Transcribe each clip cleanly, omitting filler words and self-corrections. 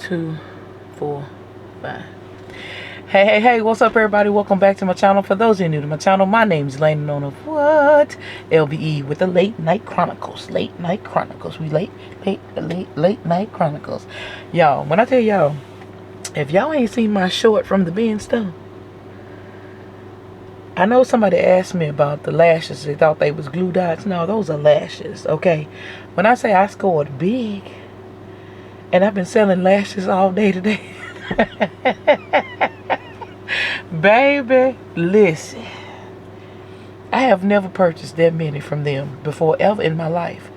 2, 4, 5. Hey, what's up, everybody? Welcome back to my channel. For those who are new to my channel, my name is Lane, known of what? LBE with the Late Night Chronicles. Late Night Chronicles. We late night chronicles. Y'all, when I tell y'all, if y'all ain't seen my short from the bin stuff, I know somebody asked me about the lashes. They thought they was glue dots. No, those are lashes, okay? When I say I scored big, and I've been selling lashes all day today. Baby, listen. I have never purchased that many from them before ever in my life.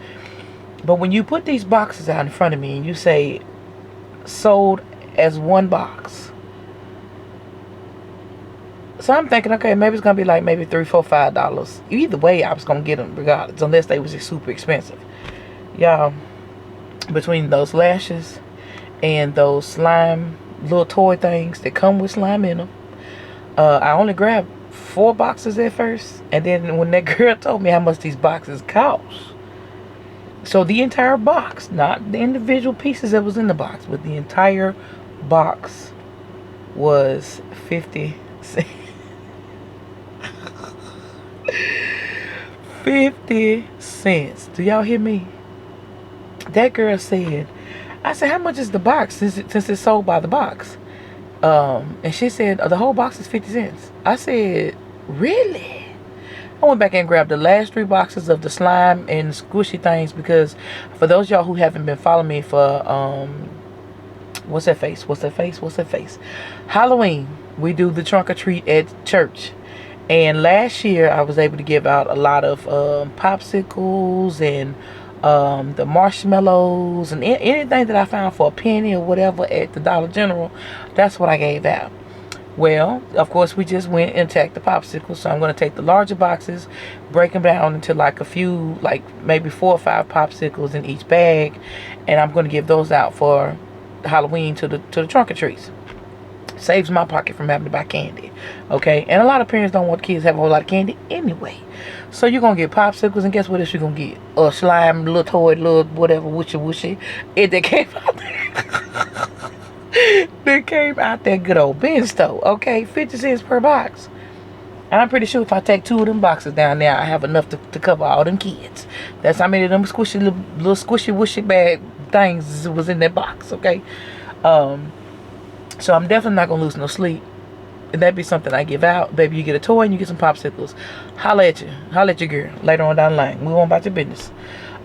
But when you put these boxes out in front of me and you say sold as one box, so I'm thinking, okay, maybe it's gonna be like maybe $3, $4, $5. Either way, I was gonna get them regardless, unless they was just super expensive. Y'all, between those lashes and those slime little toy things that come with slime in them, I only grabbed 4 boxes at first, and then when that girl told me how much these boxes cost, so the entire box, not the individual pieces that was in the box, but the entire box was 50 cents. 50 cents. Do y'all hear me? That girl said, I said, how much is the box since it's sold by the box? And she said, the whole box is 50 cents. I said, really? I went back and grabbed the last 3 boxes of the slime and squishy things, because for those y'all who haven't been following me for what's that face? Halloween, we do the trunk or treat at church. And last year I was able to give out a lot of popsicles and the marshmallows and anything that I found for a penny or whatever at the Dollar General. That's what I gave out. Well, of course, we just went and checked the popsicles. So I'm going to take the larger boxes, break them down into like a few, like maybe 4 or 5 popsicles in each bag, and I'm going to give those out for Halloween to the trunk or treats. Saves my pocket from having to buy candy, okay? And a lot of parents don't want kids to have a whole lot of candy anyway. So you're going to get popsicles, and guess what else you're going to get? A slime, little toy, little whatever, whooshy. They came out there. They came out that good old bin store, okay? 50 cents per box. And I'm pretty sure if I take 2 of them boxes down there, I have enough to cover all them kids. That's how many of them squishy, little squishy, whooshy bag things was in that box, okay? So I'm definitely not gonna lose no sleep. And that'd be something I give out. Baby, you get a toy and you get some popsicles. Holla at your girl later on down the line. We won't about your business.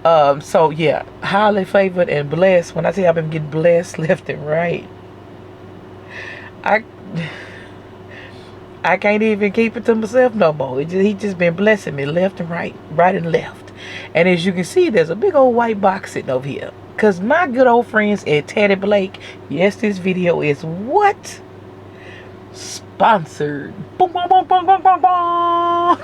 So yeah, highly favored and blessed. When I say I've been getting blessed left and right, I can't even keep it to myself no more. He just been blessing me left and right and left. And as you can see, there's a big old white box sitting over here. Because my good old friends at Teddy Blake, yes, this video is what? Sponsored. Boom, boom, boom, boom, boom, boom, boom.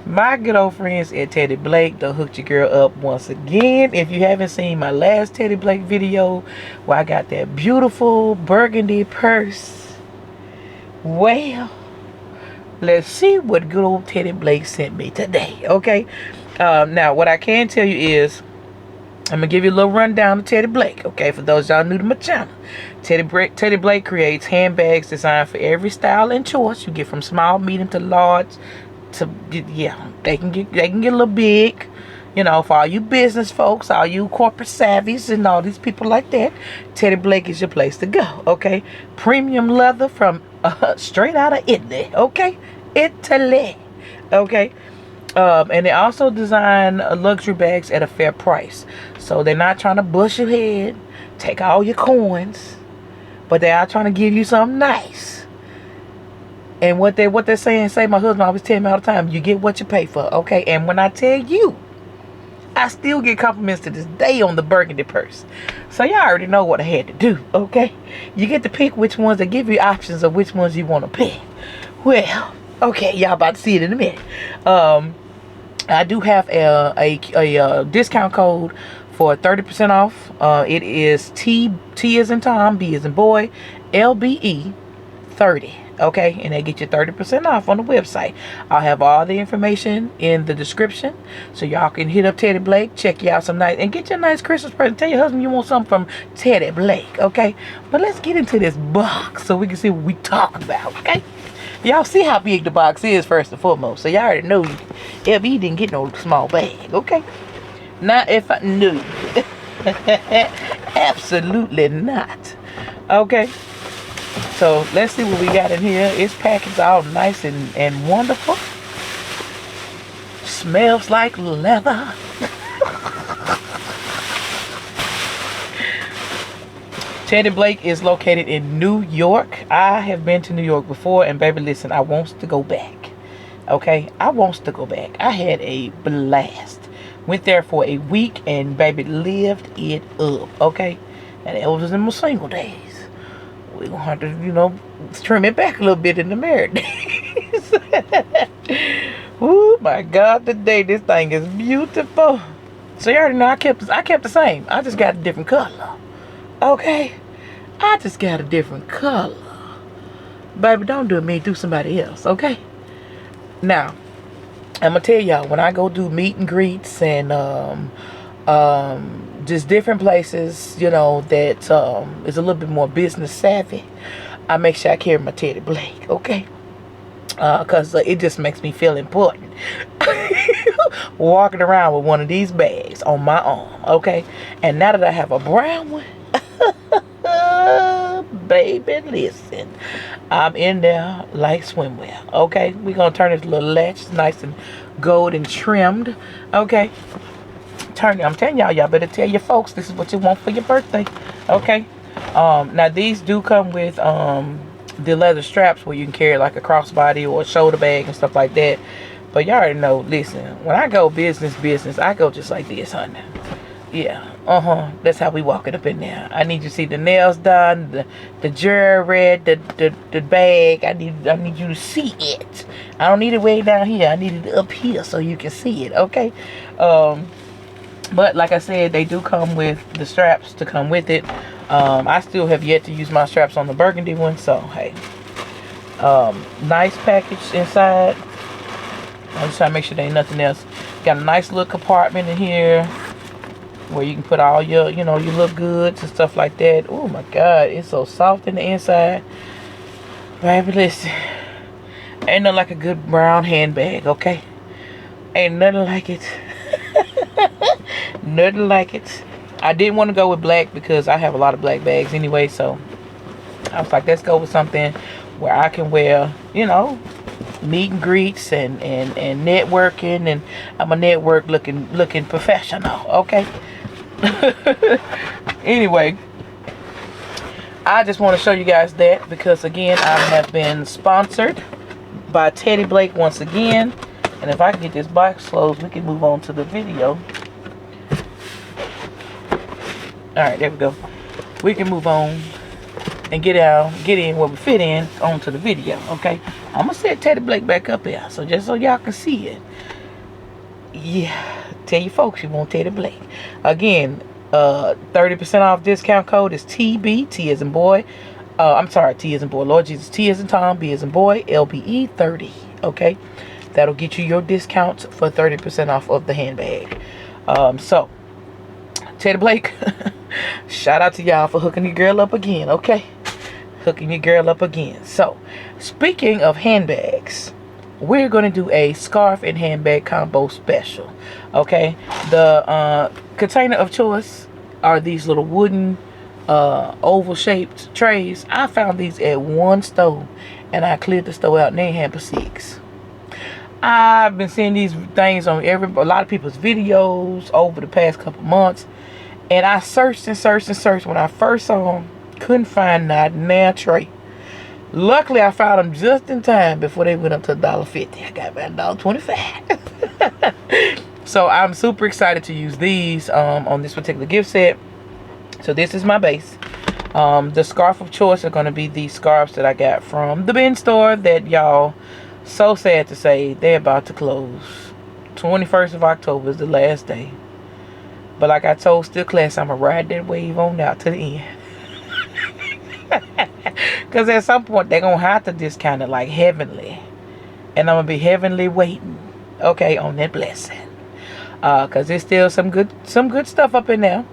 My good old friends at Teddy Blake done hooked your girl up once again. If you haven't seen my last Teddy Blake video where I got that beautiful burgundy purse, well, let's see what good old Teddy Blake sent me today, okay? Now, what I can tell you is, I'm going to give you a little rundown of Teddy Blake, okay, for those y'all new to my channel. Teddy Blake creates handbags designed for every style and choice. You get from small, medium to large to, yeah, they can get a little big, you know, for all you business folks, all you corporate savvies and all these people like that. Teddy Blake is your place to go, okay? Premium leather from straight out of Italy, okay? Italy, okay? And they also design luxury bags at a fair price. So they're not trying to bust your head, take all your coins, but they are trying to give you something nice. And what they're saying, my husband always tell me all the time, you get what you pay for, okay? And when I tell you, I still get compliments to this day on the burgundy purse. So y'all already know what I had to do, okay? You get to pick which ones. They give you options of which ones you want to pick. Well, okay, y'all about to see it in a minute. I do have a discount code for 30% off. It is T as in Tom, B as in boy, LBE 30. Okay, and they get you 30% off on the website. I'll have all the information in the description, so y'all can hit up Teddy Blake, check you out some nice, and get you a nice Christmas present. Tell your husband you want something from Teddy Blake, okay? But let's get into this box so we can see what we talk about, okay? Y'all see how big the box is first and foremost, so y'all already know LB didn't get no small bag, okay? Not if I knew. Absolutely not. Okay. So let's see what we got in here. It's packaged all nice and wonderful. Smells like leather. Teddy Blake is located in New York. I have been to New York before, and baby, listen, I wants to go back. Okay, I wants to go back. I had a blast. Went there for a week and baby lived it up. Okay, and it was in my single days. We're gonna have to, you know, trim it back a little bit in the married days. Oh my God, today this thing is beautiful. So you already know I kept the same. I just got a different color. Okay, I just got a different color. Baby, don't do me, do somebody else. Okay. Now, I'm gonna tell y'all, when I go do meet and greets and just different places, you know, that is a little bit more business savvy, I make sure I carry my Teddy Blake, okay? Because it just makes me feel important. Walking around with one of these bags on my arm, okay? And now that I have a brown one, baby, listen, I'm in there like swimwear, okay? We're going to turn this little latch nice and gold and trimmed, okay? I'm telling y'all better tell your folks this is what you want for your birthday, okay? Now these do come with the leather straps where you can carry like a crossbody or a shoulder bag and stuff like that. But y'all already know, listen, when I go business, I go just like this, honey. Yeah, that's how we walk it up in there. I need you to see the nails done, the jewelry, the bag. I need you to see it. I don't need it way down here. I need it up here so you can see it, okay? But like I said, they do come with the straps to come with it. I still have yet to use my straps on the burgundy one, so hey. Nice package inside. I'm just trying to make sure there ain't nothing else. Got a nice little compartment in here where you can put all your, you know, your little goods and stuff like that. Oh my God, it's so soft in the inside. Baby, listen, ain't nothing like a good brown handbag, okay? Ain't nothing like it. Nothing like it. I didn't want to go with black because I have a lot of black bags anyway, so I was like, let's go with something where I can wear, you know, meet and greets and networking, and I'm a network looking professional, okay? Anyway, I just want to show you guys that because again, I have been sponsored by Teddy Blake once again. And if I can get this box closed, we can move on to the video. Alright, there we go. We can move on and get in where we fit in onto the video, okay? I'm gonna set Teddy Blake back up here, so just so y'all can see it. Yeah, tell your folks you want Teddy Blake. Again, 30% off discount code is TB, T as in boy. I'm sorry, T as in boy, Lord Jesus, T as in Tom, B as in boy, LBE 30, okay? That'll get you your discounts for 30% off of the handbag. So, Teddy Blake, shout out to y'all for hooking your girl up again, okay? Hooking your girl up again. So, speaking of handbags, we're going to do a scarf and handbag combo special, okay? The container of choice are these little wooden oval-shaped trays. I found these at one store, and I cleared the store out, and they had for 6. I've been seeing these things on a lot of people's videos over the past couple months, and I searched and searched and searched. When I first saw them, couldn't find not a tray. Luckily, I found them just in time before they went up to $1.50. I got about $1.25. So I'm super excited to use these on this particular gift set. So this is my base. The scarf of choice are going to be these scarves that I got from the bin store that y'all, so sad to say, they're about to close. 21st of October is the last day. But like I told Still Class, I'm going to ride that wave on out to the end. Because at some point, they're going to have to discount it like heavenly. And I'm going to be heavenly waiting, okay, on that blessing. Because there's still some good stuff up in there.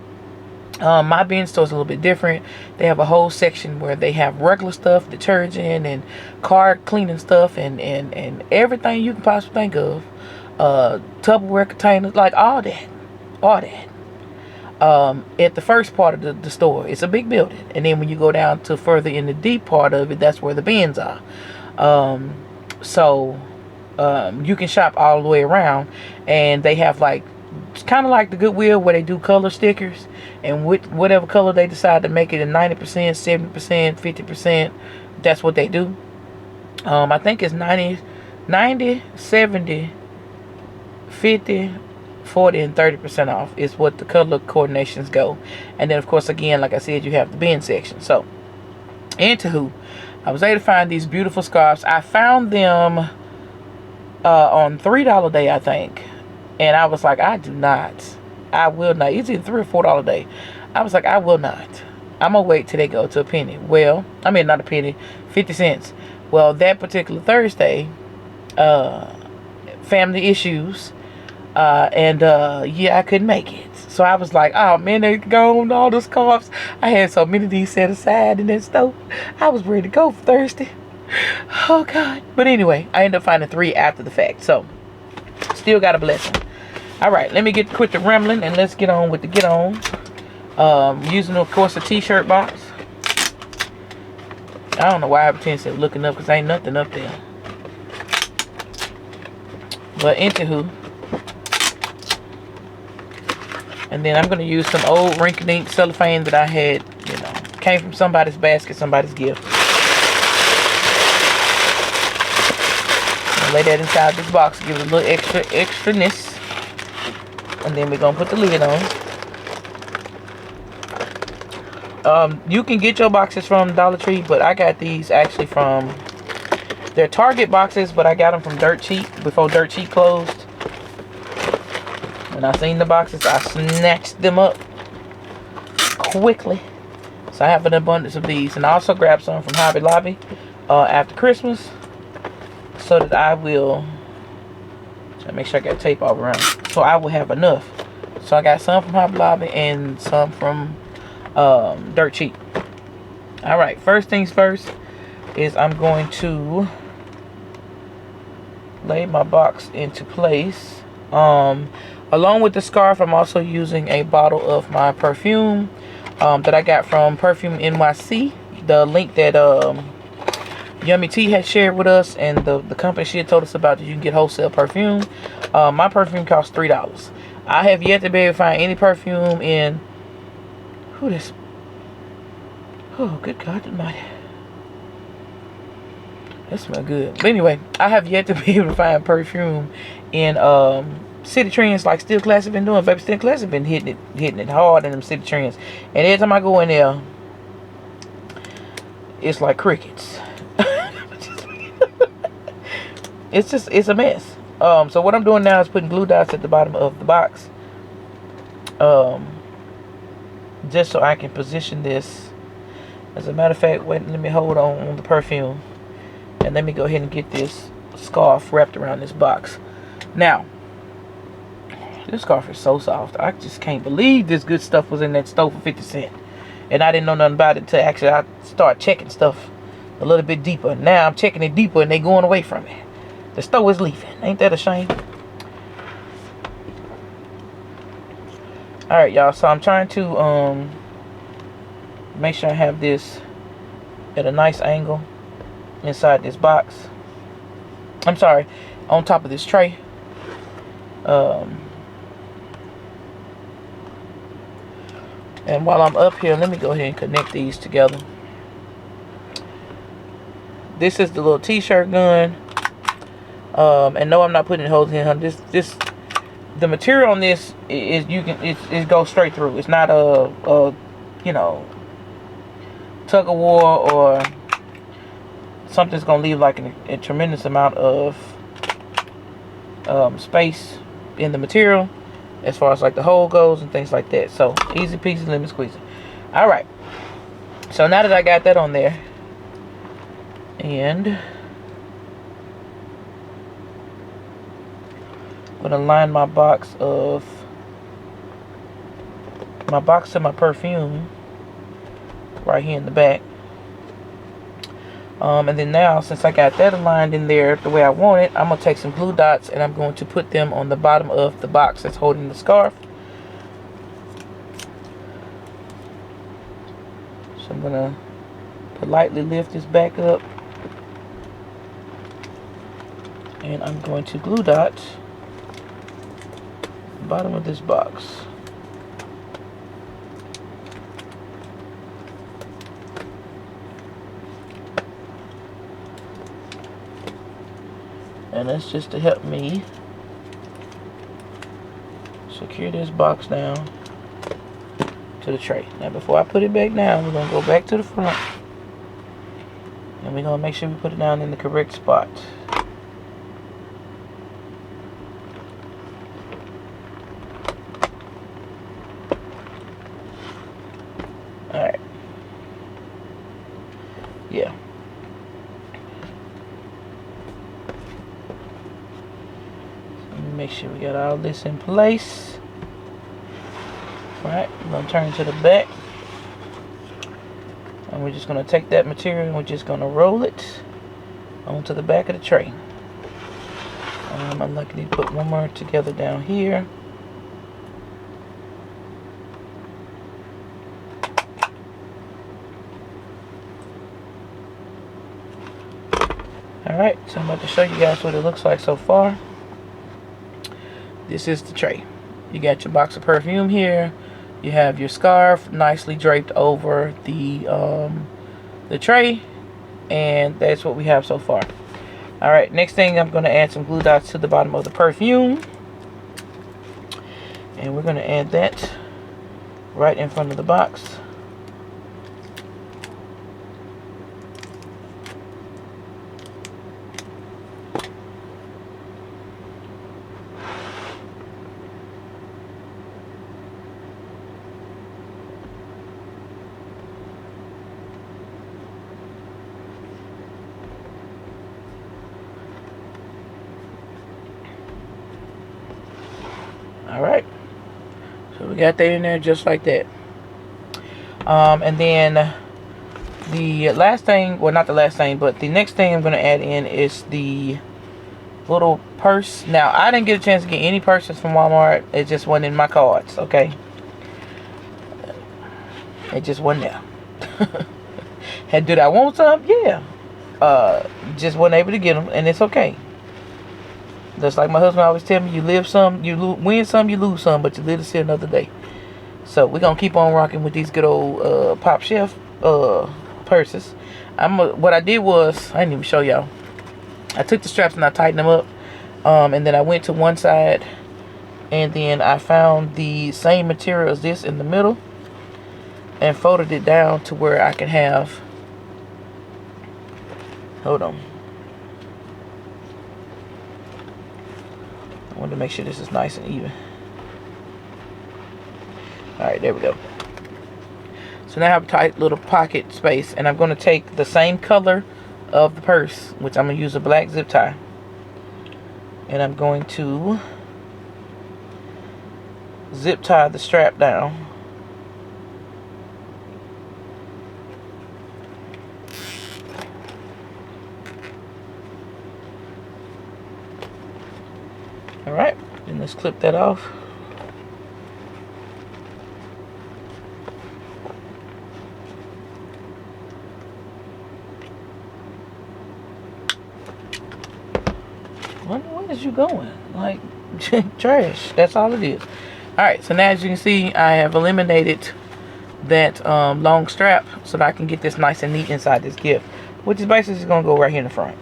My bin store is a little bit different. They have a whole section where they have regular stuff, detergent and car cleaning stuff, and everything you can possibly think of. Tupperware containers, like all that. At the first part of the store, it's a big building, and then when you go down to further in the deep part of it, that's where the bins are. So you can shop all the way around, and they have like, it's kind of like the Goodwill where they do color stickers, and with whatever color they decide to make it in 90%, 70%, 50%, that's what they do. I think it's 90, 70, 50, 40, and 30% off is what the color coordinations go. And then of course, again, like I said, you have the bin section. So anywho, I was able to find these beautiful scarves. I found them on $3 day, I think. And I was like, I will not. It's either $3 or $4 day. I was like, I will not. I'm going to wait till they go to a penny. Well, I mean, not a penny, 50 cents. Well, that particular Thursday, family issues, yeah, I couldn't make it. So I was like, oh man, they gone, all the scarves. I had so many of these set aside in that stove. I was ready to go for Thursday. Oh God. But anyway, I ended up finding 3 after the fact. So still got a blessing. All right, let me quit the rambling and let's get on with the get on. Using, of course, a t-shirt box. I don't know why I have a tendency of looking up because ain't nothing up there. But anywho. And then I'm going to use some old rinky-dink cellophane that I had, came from somebody's basket, somebody's gift. I'll lay that inside this box, give it a little extraness. And then we're going to put the lid on. You can get your boxes from Dollar Tree, but I got these actually from, they're Target boxes, but I got them from Dirt Cheap before Dirt Cheap closed. When I seen the boxes, I snatched them up quickly. So I have an abundance of these. And I also grabbed some from Hobby Lobby after Christmas, so that I will, make sure I got tape all around, so I will have enough. So I got some from Hobby Lobby and some from Dirt Cheap. Alright, first things first is I'm going to lay my box into place. Along with the scarf, I'm also using a bottle of my perfume that I got from Perfume NYC. The link that Yummy T had shared with us, and the company she had told us about that you can get wholesale perfume. My perfume costs $3. I have yet to be able to find any perfume in, oh good God almighty, that smells good. But anyway, I have yet to be able to find perfume in city trends like Still Classic been doing. Baby, Still Classic been hitting it hard in them city trends, and every time I go in there, it's like crickets. It's a mess. So what I'm doing now is putting glue dots at the bottom of the box, just so I can position this. As a matter of fact, wait, let me hold on the perfume, and let me go ahead and get this scarf wrapped around this box. Now, this scarf is so soft. I just can't believe this good stuff was in that store for 50 cents. And I didn't know nothing about it until actually I start checking stuff a little bit deeper. Now I'm checking it deeper and they going away from it. The store is leaving. Ain't that a shame? Alright, y'all. So I'm trying to make sure I have this at a nice angle inside this box. I'm sorry, on top of this tray. And while I'm up here, let me go ahead and connect these together. This is the little t-shirt gun. And no, I'm not putting holes in here. The material on this is it goes straight through. It's not a tug of war or something's gonna leave like a tremendous amount of space in the material, as far as like the hole goes and things like that. So easy peasy lemon squeezy. All right, so now that I got that on there, And I'm gonna line my box to my perfume right here in the back. And then now, since I got that aligned in there the way I want it, I'm gonna take some glue dots and I'm going to put them on the bottom of the box that's holding the scarf. So I'm gonna politely lift this back up, and I'm going to glue dot the bottom of this box. And that's just to help me secure this box down to the tray. Now before I put it back down, we're gonna go back to the front and we're gonna make sure we put it down in the correct spot. Alright. Yeah. Make sure we got all this in place. Alright, I'm gonna turn to the back. And we're just gonna take that material and we're just gonna roll it onto the back of the tray. I'm lucky to put one more together down here. Alright, so I'm about to show you guys what it looks like so far. This is the tray. You got your box of perfume here. You have your scarf nicely draped over the tray, and that's what we have so far. All right, next thing, I'm going to add some glue dots to the bottom of the perfume, and we're going to add that right in front of the box. Alright, so we got that in there just like that. And then the last thing, well, not the last thing, but the next thing I'm going to add in is the little purse. Now, I didn't get a chance to get any purses from Walmart. It just wasn't in my cards, okay? It just wasn't there. And did I want some? Yeah. Just wasn't able to get them, and it's okay. Just like my husband always tell me, you live some, you win some, you lose some, but you live to see another day. So we're gonna keep on rocking with these good old Pop Chef purses. What I did was, I didn't even show y'all. I took the straps and I tightened them up, and then I went to one side, and then I found the same material as this in the middle, and folded it down to where I can have. Hold on. I want to make sure this is nice and even. Alright, there we go. So now I have a tight little pocket space, and I'm going to take the same color of the purse, which I'm going to use a black zip tie, and I'm going to zip tie the strap down. Alright, and let's clip that off. Where is you going? Like, trash. That's all it is. Alright, so now as you can see, I have eliminated that long strap so that I can get this nice and neat inside this gift, which is basically just going to go right here in the front.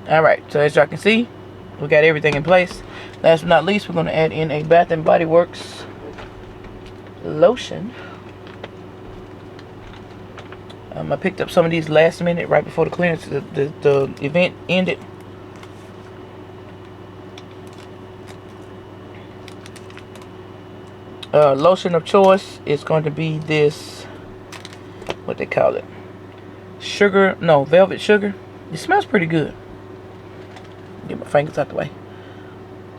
Alright, so as y'all can see, we got everything in place. Last but not least, we're going to add in a Bath & Body Works lotion. I picked up some of these last minute right before the clearance, the event ended. Lotion of choice is going to be this, what they call it, sugar, no, velvet sugar. It smells pretty good. Get my fingers out the way.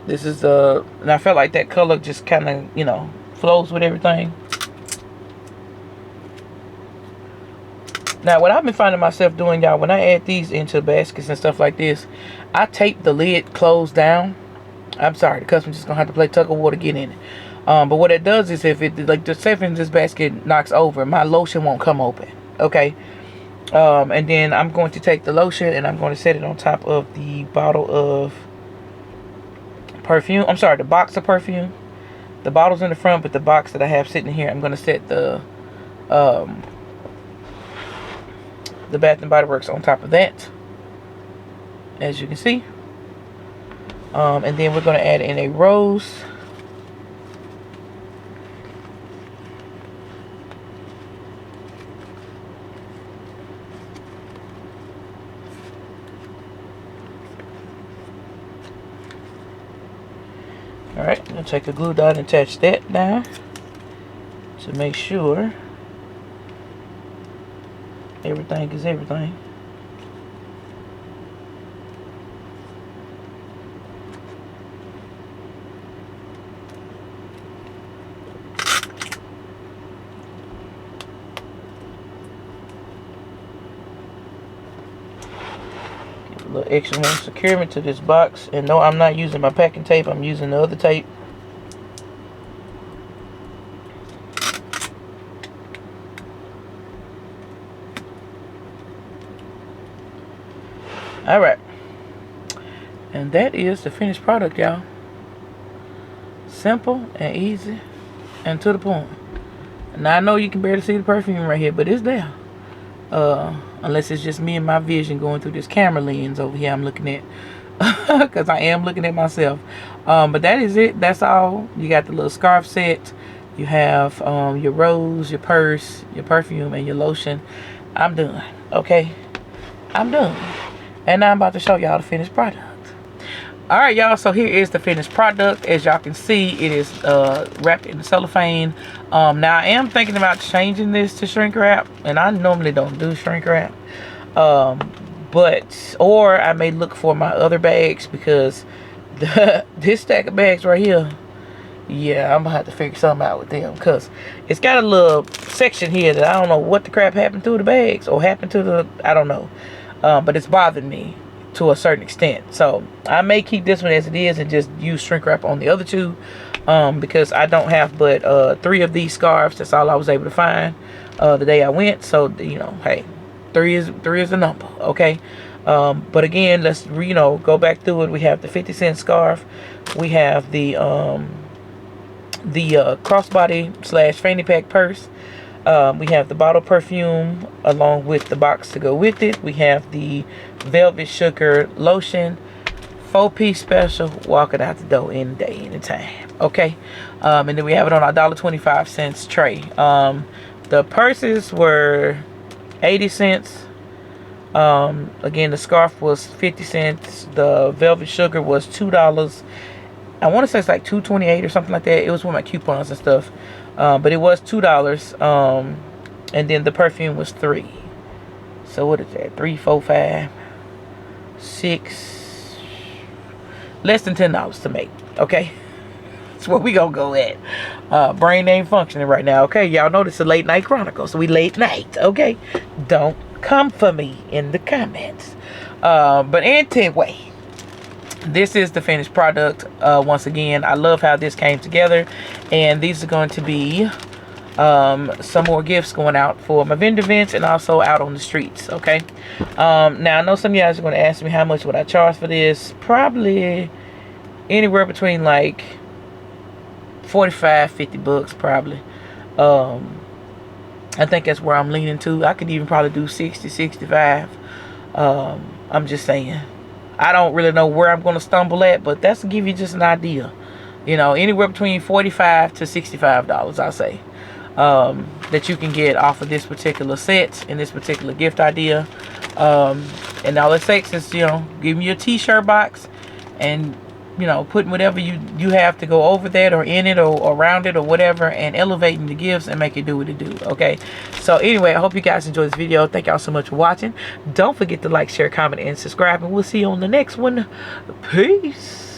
This is the, and I felt like that color just kind of, you know, flows with everything. Now, what I've been finding myself doing, y'all, when I add these into baskets and stuff like this, I tape the lid closed down. I'm sorry, the customer's just gonna have to play tug of war to get in it. But what it does is, if it, like, the say if this basket knocks over, my lotion won't come open. Okay. And then I'm going to take the lotion and I'm going to set it on top of the bottle of perfume. I'm sorry, the box of perfume. The bottle's in the front, but the box that I have sitting here, I'm going to set the Bath and Body Works on top of that, as you can see. And then we're going to add in a rose. Alright, I'm going to take a glue dot and attach that down to make sure everything is everything. Give a little extra more securement to this box. And no, I'm not using my packing tape. I'm using the other tape. Alright, and that is the finished product, y'all. Simple and easy and to the point. Now I know you can barely see the perfume right here, but it's there. Unless it's just me and my vision going through this camera lens over here I'm looking at. Because I am looking at myself. But that is it. That's all. You got the little scarf set. You have your rose, your purse, your perfume, and your lotion. I'm done. Okay? I'm done. And now I'm about to show y'all the finished product. Alright, y'all, so here is the finished product. As y'all can see, it is wrapped in cellophane. Now I am thinking about changing this to shrink wrap, and I normally don't do shrink wrap. Or I may look for my other bags, because this stack of bags right here, yeah, I'm gonna have to figure something out with them, because it's got a little section here that I don't know what the crap happened to the bags, or happened to the, I don't know. But it's bothering me to a certain extent. So I may keep this one as it is and just use shrink wrap on the other two, because I don't have but 3 of these scarves. That's all I was able to find the day I went. So, you know, hey, 3 is the number. Okay. But again, let's go back through it. We have the 50-cent scarf. We have the crossbody / fanny pack purse. We have the bottle perfume along with the box to go with it. We have the velvet sugar lotion, 4-piece special, walking out the door any day, anytime. Okay. And then we have it on our $1.25 tray. The purses were 80 cents. Again, the scarf was 50 cents. The velvet sugar was $2. I want to say it's like $2.28 or something like that. It was with my coupons and stuff. But it was $2. And then the perfume was $3. So what is that? 3, 4, 5, 6. Less than $10 to make. Okay. That's where we gonna go at. Brain ain't functioning right now. Okay. Y'all know this is a late night chronicle. So we late night. Okay. Don't come for me in the comments. But anyway, this is the finished product. Once again, I love how this came together, and these are going to be some more gifts going out for my vendor events and also out on the streets. Okay. Now I know some of you guys are going to ask me how much would I charge for this. Probably anywhere between like 45, 50 bucks probably. I think that's where I'm leaning to. I could even probably do 60, 65. I'm just saying. I don't really know where I'm going to stumble at, but that's to give you just an idea. You know, anywhere between $45 to $65, I'll say, that you can get off of this particular set and this particular gift idea. And all it takes is, give me your t-shirt box and you know, putting whatever you have to go over that or in it or around it or whatever, and elevating the gifts and make it do what it do. Okay, so anyway, I hope you guys enjoyed this video. Thank y'all so much for watching. Don't forget to like, share, comment, and subscribe, and we'll see you on the next one. Peace.